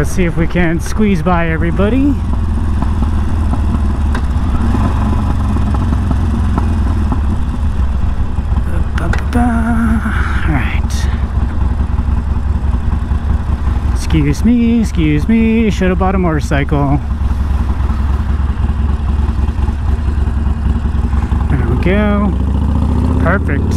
Let's see if we can squeeze by everybody. Alright. Excuse me, should have bought a motorcycle. There we go. Perfect.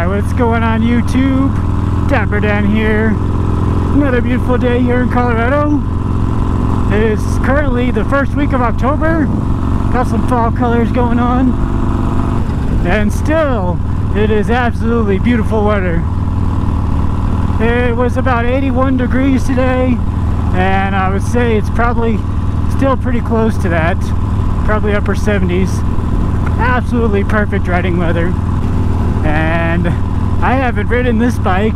What's going on YouTube? Dapper Dan here. Another beautiful day here in Colorado. It is currently the first week of October. Got some fall colors going on. And still, it is absolutely beautiful weather. It was about 81 degrees today, and I would say it's probably still pretty close to that. Probably upper 70s. Absolutely perfect riding weather. And I haven't ridden this bike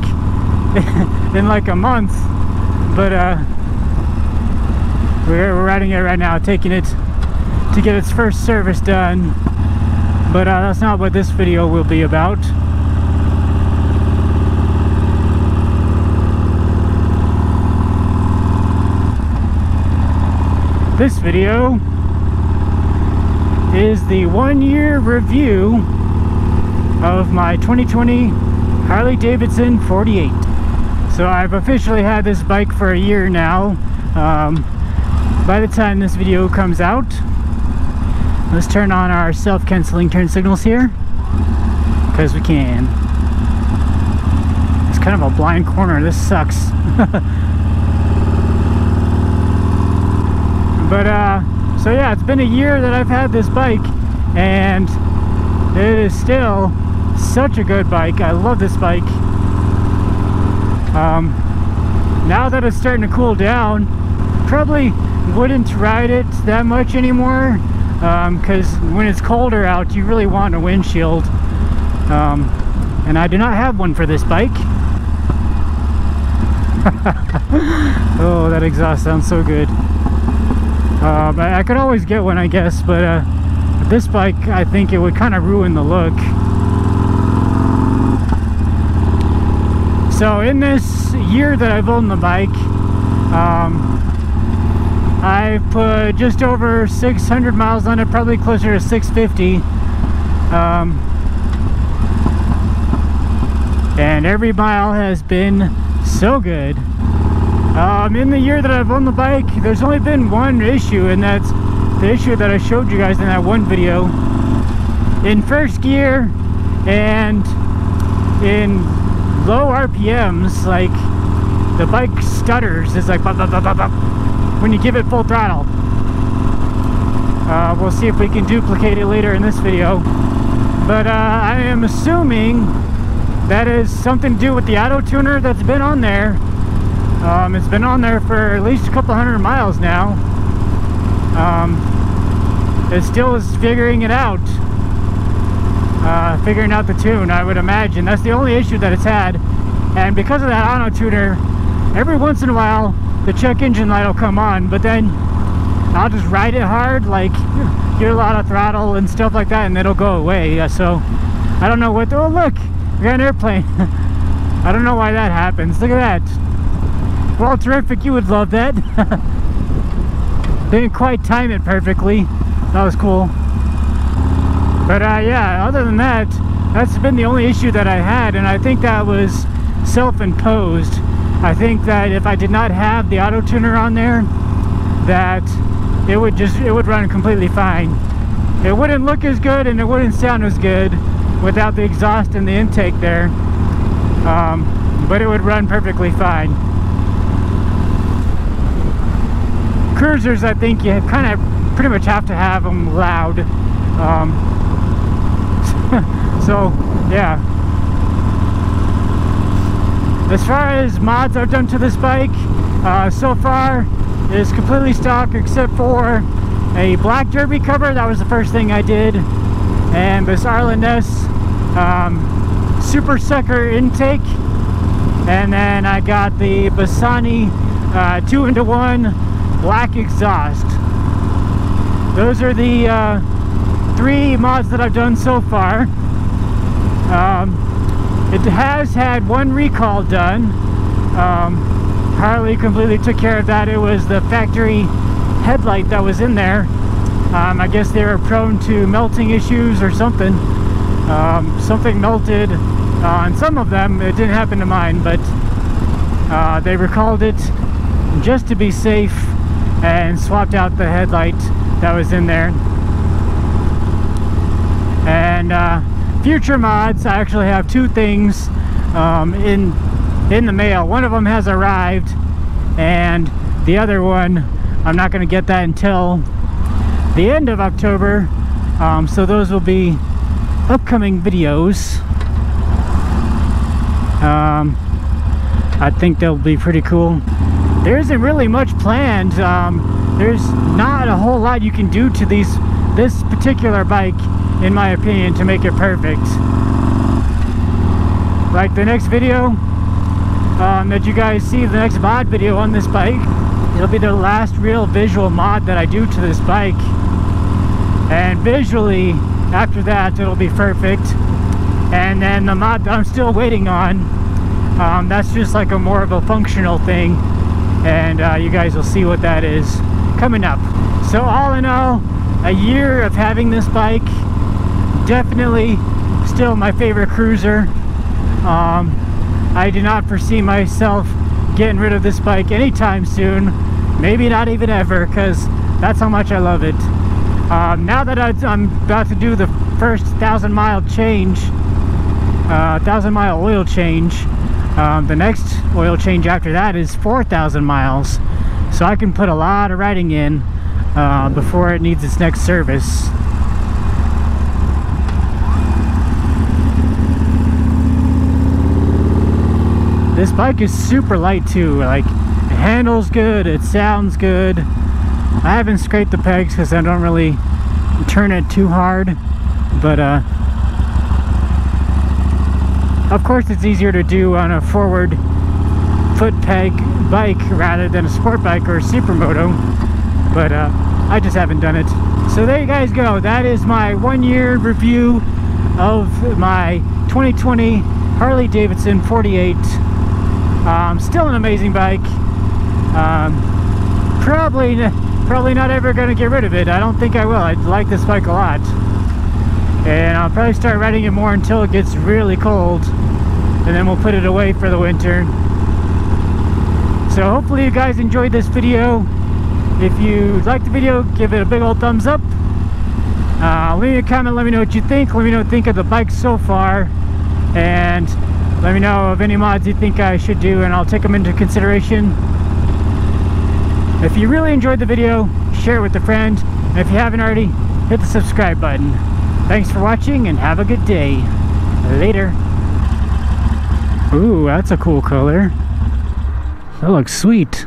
in like a month, but we're riding it right now, taking it to get its first service done. But that's not what this video will be about. This video is the 1-year review of my 2020 Harley Davidson 48. So I've officially had this bike for a year now. By the time this video comes out, let's turn on our self-canceling turn signals here, because we can. It's kind of a blind corner. This sucks. But so yeah, it's been a year that I've had this bike, and it is still such a good bike. I love this bike. Now that it's starting to cool down, probably wouldn't ride it that much anymore, because when it's colder out, you really want a windshield, and I do not have one for this bike. Oh, that exhaust sounds so good. I could always get one, I guess, but this bike, I think it would kind of ruin the look. So in this year that I've owned the bike, I've put just over 600 miles on it, probably closer to 650. And every mile has been so good. In the year that I've owned the bike, there's only been one issue, and that's the issue that I showed you guys in that one video. In first gear and in low RPMs, like, the bike stutters. It's like bop, bop, bop, bop, bop, when you give it full throttle. We'll see if we can duplicate it later in this video, but I am assuming that is something to do with the auto tuner that's been on there. It's been on there for at least a couple hundred miles now. It still is figuring it out. Figuring out the tune, I would imagine. That's the only issue that it's had. And because of that auto tuner, every once in a while the check engine light will come on, but then I'll just ride it hard, like get a lot of throttle and stuff like that, and it'll go away. So I don't know what. Oh look, we got an airplane. I don't know why that happens. Look at that. Well, terrific, you would love that. Didn't quite time it perfectly. That was cool. But yeah, other than that, that's been the only issue that I had, and I think that was self-imposed. I think that if I did not have the auto tuner on there, that it would run completely fine. It wouldn't look as good and it wouldn't sound as good without the exhaust and the intake there, but it would run perfectly fine. Cruisers, I think you kind of pretty much have to have them loud. So yeah, as far as mods I've done to this bike, so far it's completely stock except for a black derby cover. That was the first thing I did, and this Arlen S Super Sucker intake, and then I got the Bassani 2-in-1 black exhaust. Those are the 3 mods that I've done so far. It has had 1 recall done. Harley completely took care of that. It was the factory headlight that was in there. I guess they were prone to melting issues or something. Something melted on some of them. It didn't happen to mine, but they recalled it just to be safe and swapped out the headlight that was in there. And future mods, I actually have 2 things in the mail. One of them has arrived, and the other one, I'm not going to get that until the end of October. So those will be upcoming videos. I think they'll be pretty cool. There isn't really much planned. There's not a whole lot you can do to this particular bike, in my opinion, to make it perfect. Like the next video that you guys see, the next mod video on this bike, it'll be the last real visual mod that I do to this bike. And visually, after that, it'll be perfect. And then the mod that I'm still waiting on, that's just like a more of a functional thing. And you guys will see what that is coming up. So all in all, a year of having this bike. Definitely still my favorite cruiser. I do not foresee myself getting rid of this bike anytime soon. Maybe not even ever, because that's how much I love it. Now that I'm about to do the first 1,000-mile change, 1,000-mile oil change, the next oil change after that is 4,000 miles. So I can put a lot of riding in before it needs its next service. This bike is super light too. Like, it handles good, it sounds good. I haven't scraped the pegs because I don't really turn it too hard, but of course it's easier to do on a forward foot peg bike rather than a sport bike or a supermoto, but I just haven't done it. So there you guys go. That is my 1-year review of my 2020 Harley Davidson 48. Still an amazing bike. Probably not ever going to get rid of it. I don't think I will. I like this bike a lot. And I'll probably start riding it more until it gets really cold. And then we'll put it away for the winter. So hopefully you guys enjoyed this video. If you liked the video, give it a big old thumbs up. Leave me a comment, let me know what you think. Let me know what you think of the bike so far. And let me know of any mods you think I should do, and I'll take them into consideration. If you really enjoyed the video, share it with a friend. And if you haven't already, hit the subscribe button. Thanks for watching, and have a good day. Later. Ooh, that's a cool color. That looks sweet.